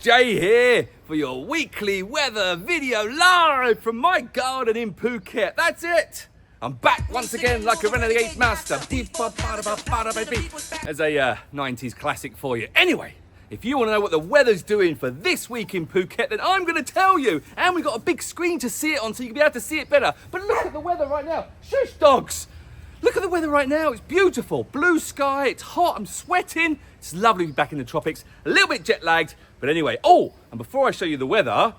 Jay here for your weekly weather video live from my garden in Phuket. That's it. I'm back once again like a renegade master. As a 90s classic for you. Anyway, if you want to know what the weather's doing for this week in Phuket, then I'm going to tell you. And we've got a big screen to see it on so you can be able to see it better. But look at the weather right now. Shush, dogs. Look at the weather right now. It's beautiful. Blue sky. It's hot. I'm sweating. It's lovely to be back in the tropics. A little bit jet lagged. But anyway, and before I show you the weather,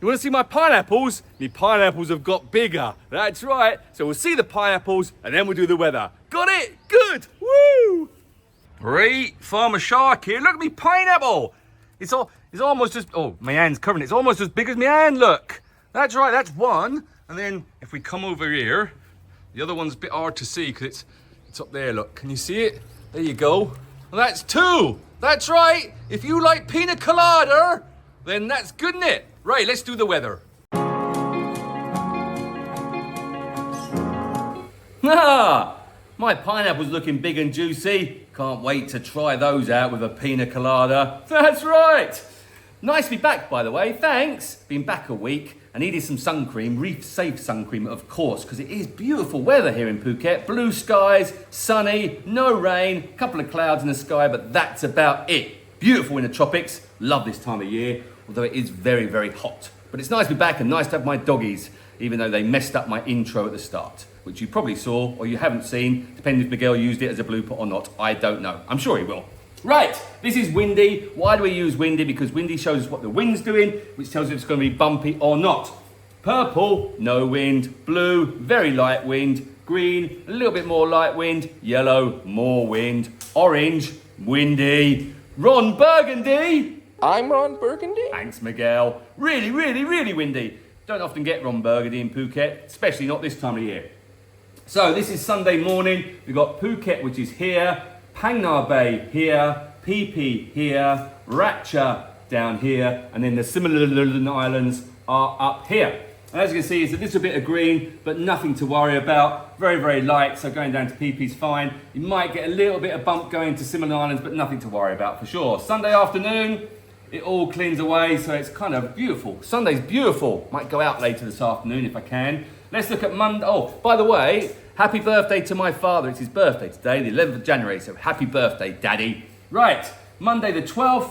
you want to see my pineapples? My pineapples have got bigger. That's right. So we'll see the pineapples and then we'll do the weather. Got it? Good. Woo! Farmer Shark here. Look at me pineapple. It's almost as, my hand's covering it. It's almost as big as my hand, look. That's right, that's one. And then if we come over here, the other one's a bit hard to see because it's up there, look. Can you see it? There you go. Well, that's two. That's right. If you like pina colada, then that's good, isn't it? Right, let's do the weather. My pineapple's looking big and juicy. Can't wait to try those out with a pina colada. That's right. Nice to be back, by the way. Thanks. Been back a week. I needed some sun cream, reef safe sun cream, of course, because it is beautiful weather here in Phuket. Blue skies, sunny, no rain, a couple of clouds in the sky, but that's about it. Beautiful in the tropics. Love this time of year, although it is very, very hot. But it's nice to be back and nice to have my doggies, even though they messed up my intro at the start, which you probably saw or you haven't seen, depending if Miguel used it as a blooper or not. I don't know. I'm sure he will. Right, this is windy. Why do we use windy? Because windy shows us what the wind's doing, which tells us if it's going to be bumpy or not. Purple, no wind. Blue, very light wind. Green, a little bit more light wind. Yellow, more wind. Orange, windy. Ron Burgundy. I'm Ron Burgundy. Thanks, Miguel. Really, really, really windy. Don't often get Ron Burgundy in Phuket, especially not this time of year. So this is Sunday morning. We've got Phuket, which is here. Phang Bay here, Phi Phi here, Ratcha down here, and then the similar islands are up here. And as you can see, it's a little bit of green, but nothing to worry about. Very, very light, so going down to Phi Phi's fine. You might get a little bit of bump going to similar islands, but nothing to worry about for sure. Sunday afternoon, it all cleans away, so it's kind of beautiful. Sunday's beautiful. Might go out later this afternoon if I can. Let's look at Monday. Oh, by the way, happy birthday to my father. It's his birthday today, the 11th of January, so happy birthday, Daddy. Right, Monday the 12th.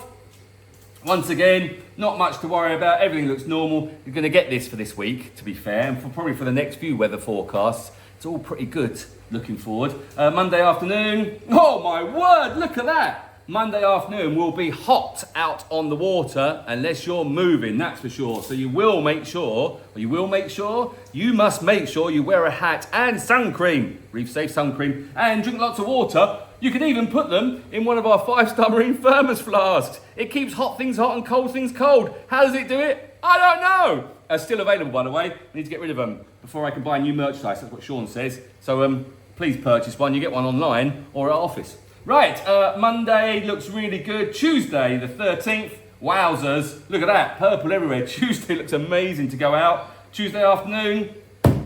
Once again, not much to worry about. Everything looks normal. You're going to get this for this week, to be fair, and probably for the next few weather forecasts. It's all pretty good looking forward. Monday afternoon. Oh, my word, look at that. Monday afternoon will be hot out on the water unless you're moving, that's for sure. So you must make sure you wear a hat and sun cream, reef safe sun cream, and drink lots of water. You can even put them in one of our 5-star marine thermos flasks. It keeps hot things hot and cold things cold. How does it do it? I don't know. Still available, by the way. I need to get rid of them before I can buy new merchandise. That's what Sean says. So please purchase one. You get one online or at office. Right, Monday looks really good. Tuesday, the 13th, wowzers. Look at that, purple everywhere. Tuesday looks amazing to go out. Tuesday afternoon,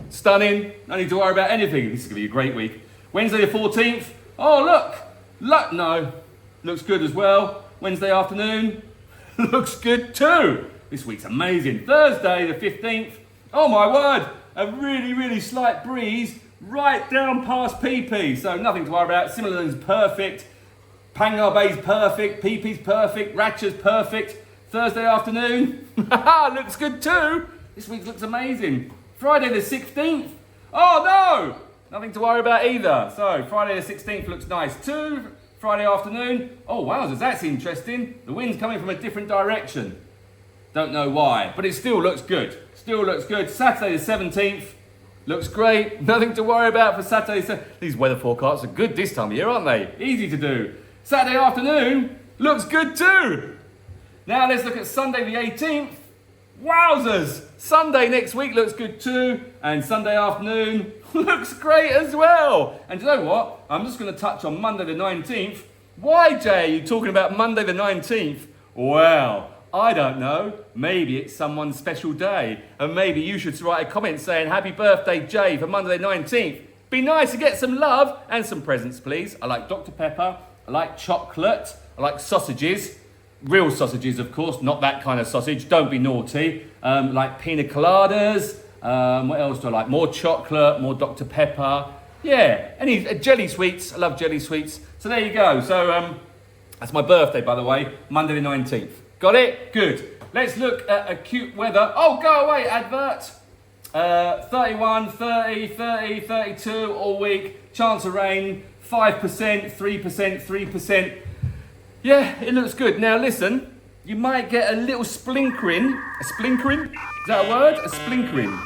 stunning. No need to worry about anything. This is gonna be a great week. Wednesday the 14th, oh look, no, looks good as well. Wednesday afternoon, looks good too. This week's amazing. Thursday the 15th, oh my word, a really, really slight breeze right down past Phi Phi, so nothing to worry about. Similar's perfect, Phang Bay's perfect, Phi Phi's perfect, Ratcha's perfect. Thursday afternoon, looks good too. This week looks amazing. Friday the 16th, oh no, nothing to worry about either. So Friday the 16th looks nice too. Friday afternoon, oh wowzers, that's interesting. The wind's coming from a different direction. Don't know why, but it still looks good. Still looks good. Saturday the 17th, looks great. Nothing to worry about for Saturday. These weather forecasts are good this time of year, aren't they? Easy to do. Saturday afternoon looks good too. Now let's look at Sunday the 18th. Wowzers! Sunday next week looks good too. And Sunday afternoon looks great as well. And you know what? I'm just going to touch on Monday the 19th. Why, Jay, are you talking about Monday the 19th? Well, I don't know. Maybe it's someone's special day. And maybe you should write a comment saying, happy birthday, Jay, for Monday the 19th. Be nice to get some love and some presents, please. I like Dr. Pepper. I like chocolate. I like sausages. real sausages, of course, not that kind of sausage. Don't be naughty. Like pina coladas. What else do I like? More chocolate, more Dr. Pepper. Yeah, any jelly sweets. I love jelly sweets. So there you go. So that's my birthday, by the way, Monday the 19th. Got it? Good. Let's look at a cute weather. Oh, go away, advert. 31, 30, 30, 32 all week. Chance of rain, 5%, 3%, 3%. Yeah, it looks good. Now listen, you might get a little splinkering. A splinkering? Is that a word? A splinkering.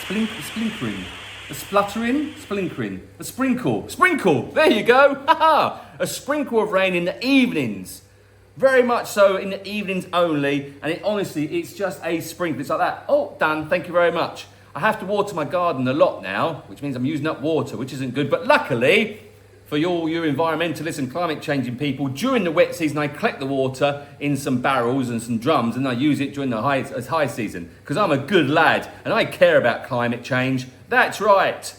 Splinkering. A spluttering? Splinkering. A sprinkle. Sprinkle! There you go. Ha-ha! A sprinkle of rain in the evenings. Very much so in the evenings only. And honestly, it's just a sprinkle. It's like that. Oh, done. Thank you very much. I have to water my garden a lot now, which means I'm using up water, which isn't good. But luckily, for all you environmentalists and climate changing people, during the wet season, I collect the water in some barrels and some drums, and I use it during the high season, because I'm a good lad, and I care about climate change. That's right.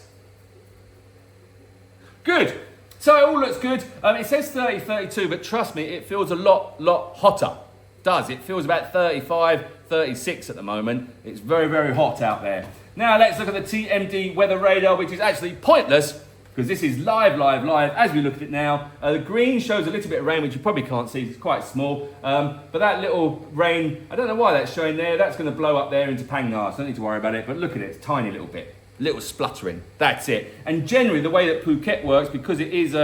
Good. So it all looks good. It says 30, 32, but trust me, it feels a lot hotter. It does. It feels about 35, 36 at the moment. It's very, very hot out there. Now let's look at the TMD weather radar, which is actually pointless because this is live as we look at it now. The green shows a little bit of rain, which you probably can't see. It's quite small. But that little rain, I don't know why that's showing there. That's going to blow up there into Phang, so don't need to worry about it. But look at it. It's a tiny little bit. Little spluttering. That's it. And generally, the way that Phuket works, because it is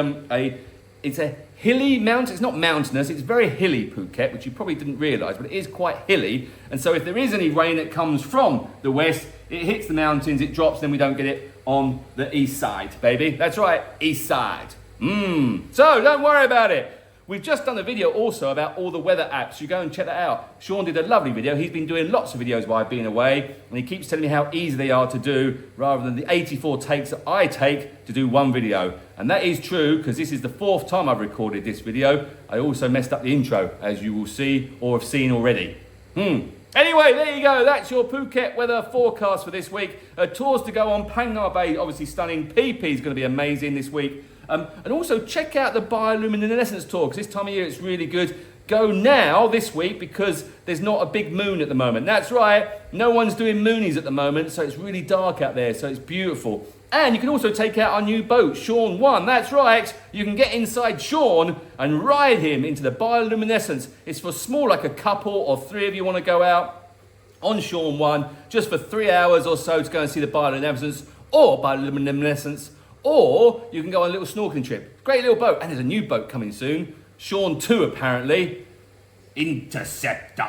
it's a hilly mountain. It's not mountainous. It's very hilly, Phuket, which you probably didn't realise, but it is quite hilly. And so if there is any rain that comes from the west, it hits the mountains, it drops, then we don't get it on the east side, baby. That's right, east side. So don't worry about it. We've just done a video also about all the weather apps. You go and check that out. Sean did a lovely video. He's been doing lots of videos while I've been away, and he keeps telling me how easy they are to do rather than the 84 takes that I take to do one video. And that is true, because this is the 4th time I've recorded this video. I also messed up the intro, as you will see or have seen already. Anyway, there you go. That's your Phuket weather forecast for this week. Tours to go on. Phang Bay, obviously stunning. Phi Phi is going to be amazing this week. And also check out the bioluminescence tour, because this time of year it's really good. Go now this week because there's not a big moon at the moment. That's right, no one's doing moonies at the moment, so it's really dark out there, so it's beautiful. And you can also take out our new boat, Sean 1. That's right, you can get inside Sean and ride him into the bioluminescence. It's for small, like a couple or 3 of you want to go out on Sean 1 just for 3 hours or so to go and see the bioluminescence, or you can go on a little snorkeling trip. Great little boat. And there's a new boat coming soon. Sean 2, apparently. Interceptor.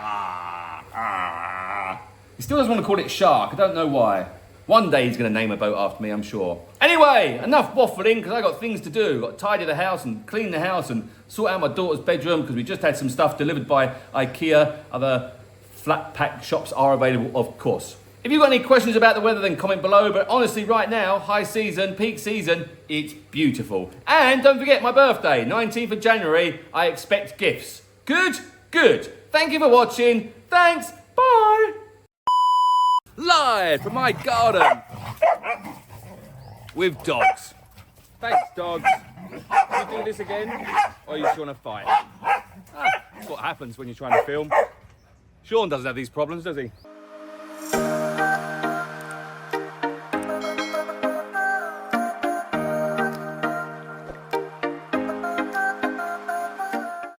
He still doesn't want to call it Shark. I don't know why. One day he's going to name a boat after me, I'm sure. Anyway, enough waffling, because I got things to do. Got to tidy the house and clean the house and sort out my daughter's bedroom, because we just had some stuff delivered by IKEA. Other flat pack shops are available, of course. If you've got any questions about the weather, then comment below. But honestly, right now, high season, peak season, it's beautiful. And don't forget my birthday, 19th of January. I expect gifts. Good? Good. Thank you for watching. Thanks. Bye. Live from my garden with dogs. Thanks, dogs. Can you do this again? Or are you just want to fight? That's what happens when you're trying to film. Sean doesn't have these problems, does he?